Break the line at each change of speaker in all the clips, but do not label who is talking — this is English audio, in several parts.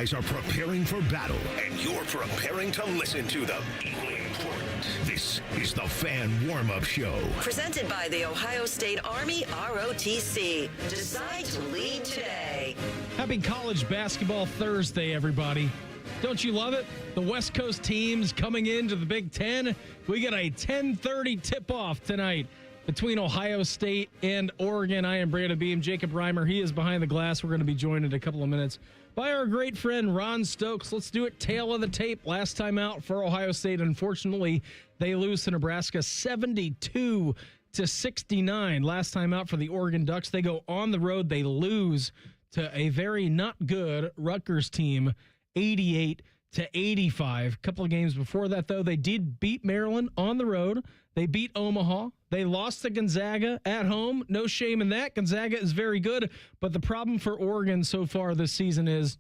Buckeyes are preparing for battle, and you're preparing to listen to them. Equally important, this is the Fan Warm-Up Show.
Presented by the Ohio State Army ROTC. Decide to lead today.
Happy College Basketball Thursday, everybody. Don't you love it? The West Coast teams coming into the Big Ten. We got a 10:30 tip-off tonight between Ohio State and Oregon. I am Brandon Beam. Jacob Reimer, he is behind the glass. We're going to be joined in a couple of minutes by our great friend Ron Stokes. Let's do it. Tail of the tape. Last time out for Ohio State. Unfortunately, they lose to Nebraska 72-69. Last time out for the Oregon Ducks. They go on the road. They lose to a very not good Rutgers team, 88-85. A couple of games before that, though, they did beat Maryland on the road. They beat Omaha. They lost to Gonzaga at home. No shame in that. Gonzaga is very good. But the problem for Oregon so far this season is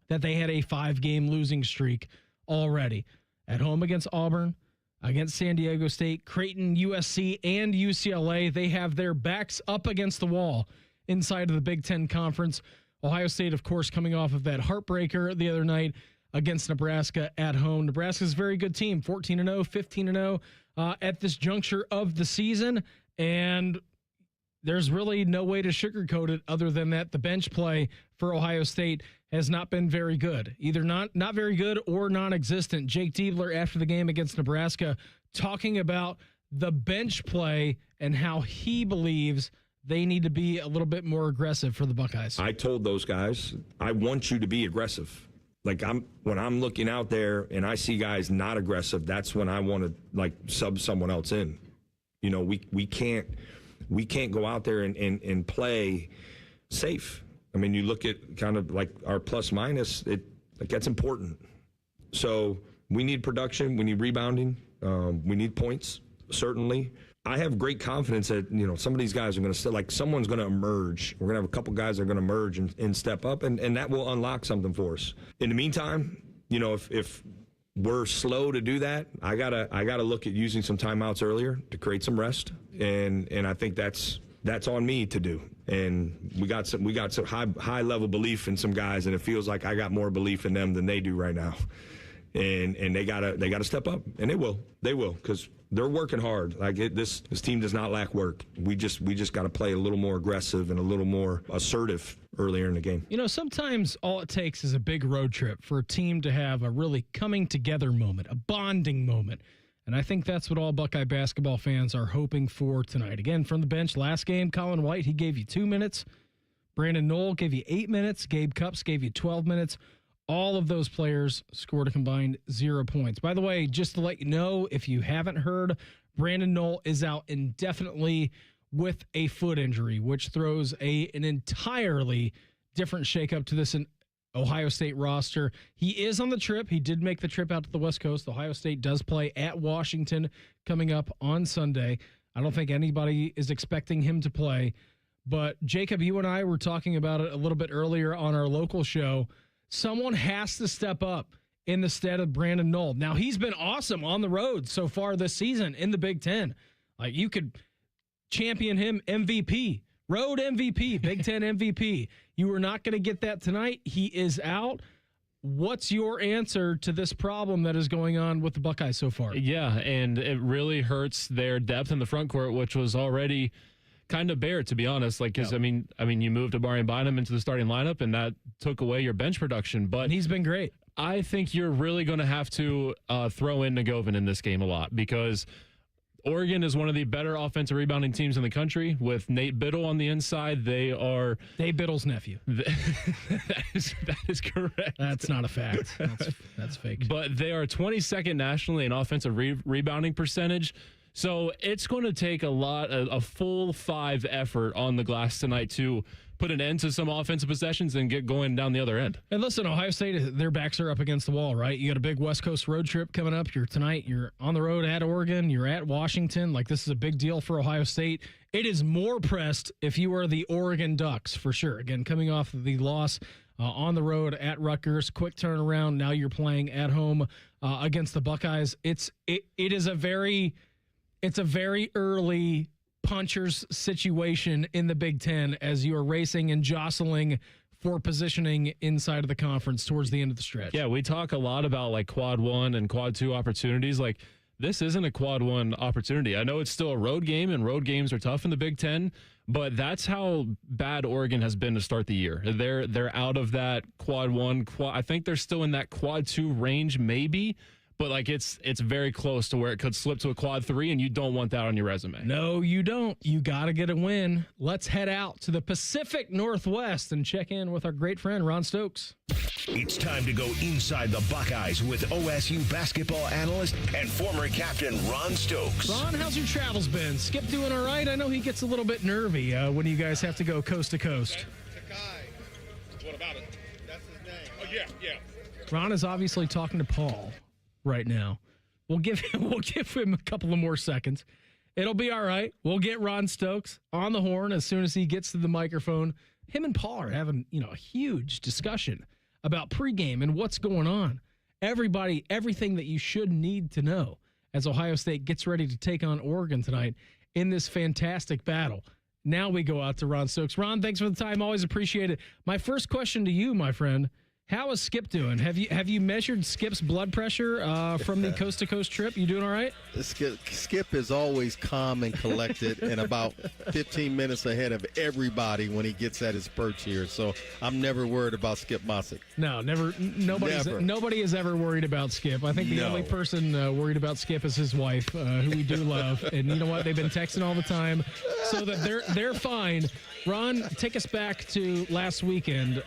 that they had a 5-game losing streak already. At home against Auburn, against San Diego State, Creighton, USC, and UCLA. They have their backs up against the wall inside of the Big Ten Conference. Ohio State, of course, coming off of that heartbreaker the other night against Nebraska at home. Nebraska's a very good team, 14-0, 15-0 at this juncture of the season, and there's really no way to sugarcoat it other than that the bench play for Ohio State has not been very good, either not very good or non-existent. Jake Diebler, after the game against Nebraska, talking about the bench play and how he believes they need to be a little bit more aggressive for the Buckeyes.
I told those guys, I want you to be aggressive. Like when I'm looking out there and I see guys not aggressive, that's when I want to sub someone else in. You know, we can't go out there and play safe. I mean, you look at kind of like our plus minus, that's important. So we need production, we need rebounding, we need points, certainly. I have great confidence that, some of these guys are going to someone's going to emerge. We're going to have a couple guys that are going to emerge and step up, and that will unlock something for us. In the meantime, if we're slow to do that, I gotta look at using some timeouts earlier to create some rest, and I think that's on me to do. And we got some high level belief in some guys, and it feels like I got more belief in them than they do right now. And they gotta step up, and they will because they're working hard. This team does not lack work. We just got to play a little more aggressive and a little more assertive earlier in the game.
Sometimes all it takes is a big road trip for a team to have a really coming together moment, a bonding moment. And I think that's what all Buckeye basketball fans are hoping for tonight. Again, from the bench, last game, Colin White, he gave you 2 minutes. Brandon Knoll gave you 8 minutes. Gabe Cupps gave you 12 minutes. All of those players scored a combined 0 points. By the way, just to let you know, if you haven't heard, Brandon Knoll is out indefinitely with a foot injury, which throws an entirely different shakeup to this Ohio State roster. He is on the trip. He did make the trip out to the West Coast. Ohio State does play at Washington coming up on Sunday. I don't think anybody is expecting him to play. But, Jacob, you and I were talking about it a little bit earlier on our local show. Someone has to step up in the stead of Brandon Knoll. Now, he's been awesome on the road so far this season in the Big Ten. You could champion him MVP, road MVP, Big Ten MVP. You are not going to get that tonight. He is out. What's your answer to this problem that is going on with the Buckeyes so far?
Yeah, and it really hurts their depth in the front court, which was already kind of bare, to be honest. Because, yep. I mean, you moved Amari Bynum into the starting lineup, and that took away your bench production. But
and he's been great.
I think you're really going to have to throw in Nagovin in this game a lot, because Oregon is one of the better offensive rebounding teams in the country with Nate Biddle on the inside. They are
Dave Biddle's nephew.
That is correct.
That's not a fact. That's fake.
But they are 22nd nationally in offensive rebounding percentage. So it's going to take a full 5 effort on the glass tonight to put an end to some offensive possessions and get going down the other end.
And listen, Ohio State, their backs are up against the wall, right? You got a big West Coast road trip coming up. You're on the road at Oregon. You're at Washington. This is a big deal for Ohio State. It is more pressed if you are the Oregon Ducks, for sure. Again, coming off the loss on the road at Rutgers, quick turnaround. Now you're playing at home against the Buckeyes. It is a very early puncher's situation in the Big Ten as you are racing and jostling for positioning inside of the conference towards the end of the stretch.
Yeah, we talk a lot about like quad 1 and quad 2 opportunities. Like, this isn't a quad 1 opportunity. I know it's still a road game, and road games are tough in the Big Ten, but that's how bad Oregon has been to start the year. They're out of that quad 1. I think they're still in that quad 2 range, maybe. But like it's very close to where it could slip to a quad 3, and you don't want that on your resume.
No, you don't. You got to get a win. Let's head out to the Pacific Northwest and check in with our great friend Ron Stokes.
It's time to go inside the Buckeyes with OSU basketball analyst and former captain Ron Stokes.
Ron, how's your travels been? Skip doing all right? I know he gets a little bit nervy when you guys have to go coast to coast.
Takai. What about it? That's his name. Oh, yeah.
Ron is obviously talking to Paul right now. We'll give him a couple of more seconds. It'll be all right. We'll get Ron Stokes on the horn as soon as he gets to the microphone. Him and Paul are having, a huge discussion about pregame and what's going on. Everything that you should need to know as Ohio State gets ready to take on Oregon tonight in this fantastic battle. Now we go out to Ron Stokes. Ron, thanks for the time. Always appreciate it. My first question to you, my friend, how is Skip doing? Have you measured Skip's blood pressure from the coast to coast trip? You doing all right?
Skip is always calm and collected and about 15 minutes ahead of everybody when he gets at his perch here. So I'm never worried about Skip Mossick.
No, never. Nobody is ever worried about Skip. I think the only person worried about Skip is his wife, who we do love. And you know what? They've been texting all the time, so that they're fine. Ron, take us back to last weekend.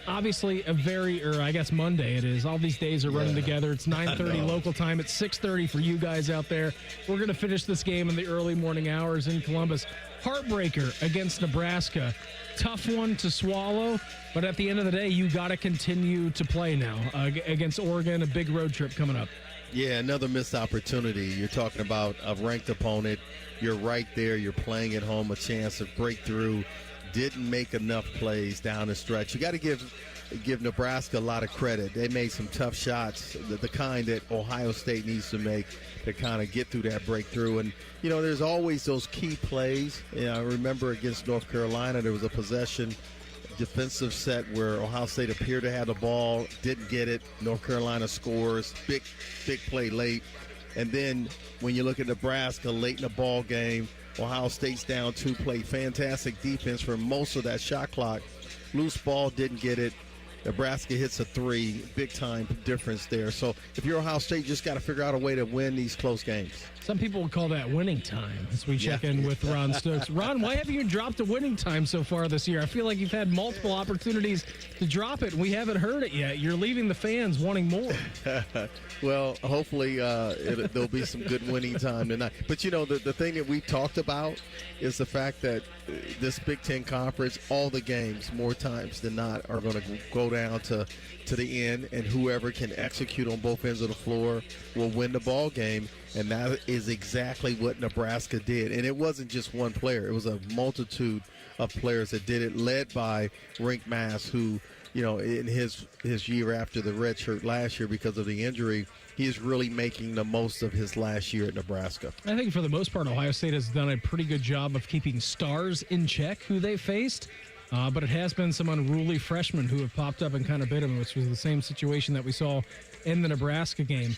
Obviously, I guess Monday it is. All these days are running together. It's 9:30 local time. It's 6:30 for you guys out there. We're going to finish this game in the early morning hours in Columbus. Heartbreaker against Nebraska. Tough one to swallow, but at the end of the day, you got to continue to play now against Oregon, a big road trip coming up.
Yeah, another missed opportunity. You're talking about a ranked opponent. You're right there. You're playing at home, a chance of breakthrough. Didn't make enough plays down the stretch. You got to give Nebraska a lot of credit. They made some tough shots, the kind that Ohio State needs to make to kind of get through that breakthrough. And, there's always those key plays. I remember against North Carolina, there was a possession defensive set where Ohio State appeared to have the ball, didn't get it. North Carolina scores, big play late. And then when you look at Nebraska late in the ball game, Ohio State's down 2, played fantastic defense for most of that shot clock. Loose ball, didn't get it. Nebraska hits a 3, big-time difference there. So if you're Ohio State, you just got to figure out a way to win these close games.
Some people would call that winning time as we check in with Ron Stokes. Ron, why haven't you dropped a winning time so far this year? I feel like you've had multiple opportunities to drop it, and we haven't heard it yet. You're leaving the fans wanting more.
Well, hopefully there'll be some good winning time tonight. But, the thing that we talked about is the fact that this Big Ten Conference, all the games, more times than not, are going to go down to the end, and whoever can execute on both ends of the floor will win the ball game. And that is exactly what Nebraska did. And it wasn't just one player. It was a multitude of players that did it, led by Rink Mass, who, in his year after the red shirt last year because of the injury, he is really making the most of his last year at Nebraska.
I think for the most part, Ohio State has done a pretty good job of keeping stars in check who they faced. But it has been some unruly freshmen who have popped up and kind of bit them, which was the same situation that we saw in the Nebraska game.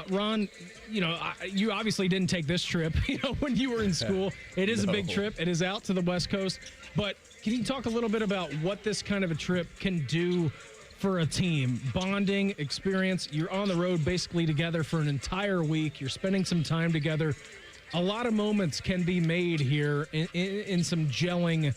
Ron, you obviously didn't take this trip, when you were in school. It is a big trip. It is out to the West Coast. But can you talk a little bit about what this kind of a trip can do for a team? Bonding, experience. You're on the road basically together for an entire week. You're spending some time together. A lot of moments can be made here in some gelling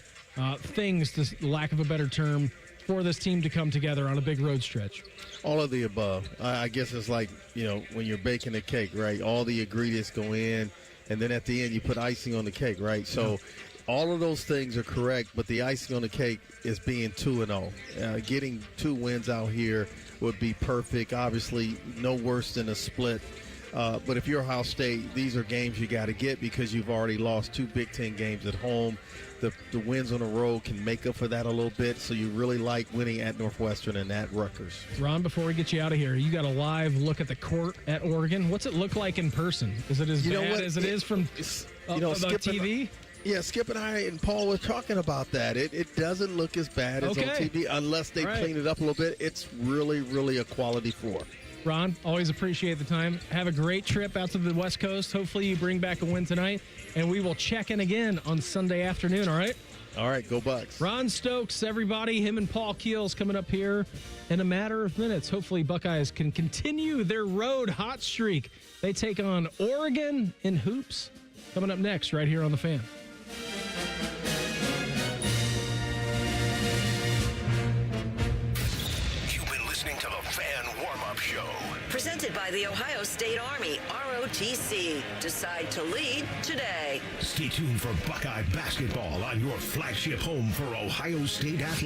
things, to lack of a better term, for this team to come together on a big road stretch.
All of the above. I guess it's like, when you're baking a cake, right? All the ingredients go in, and then at the end you put icing on the cake, right? So all of those things are correct, but the icing on the cake is being 2-0. Getting 2 wins out here would be perfect. Obviously, no worse than a split. But if you're Ohio State, these are games you got to get because you've already lost 2 Big Ten games at home. The wins on the road can make up for that a little bit, so you really like winning at Northwestern and at Rutgers.
Ron, before we get you out of here, you got a live look at the court at Oregon. What's it look like in person? Is it as bad as it is from the TV?
Yeah, Skip and I and Paul were talking about that. It doesn't look as bad as on TV unless they clean it up a little bit. It's really, really a quality 4.
Ron, always appreciate the time. Have a great trip out to the West Coast. Hopefully you bring back a win tonight, and we will check in again on Sunday afternoon, all right?
All right, go Bucks.
Ron Stokes, everybody, him and Paul Keels coming up here in a matter of minutes. Hopefully Buckeyes can continue their road hot streak. They take on Oregon in hoops. Coming up next right here on The Fan.
You've been listening to the Fan Warmup Show.
Presented by the Ohio State Army, ROTC. Decide to lead today.
Stay tuned for Buckeye basketball on your flagship home for Ohio State athletics.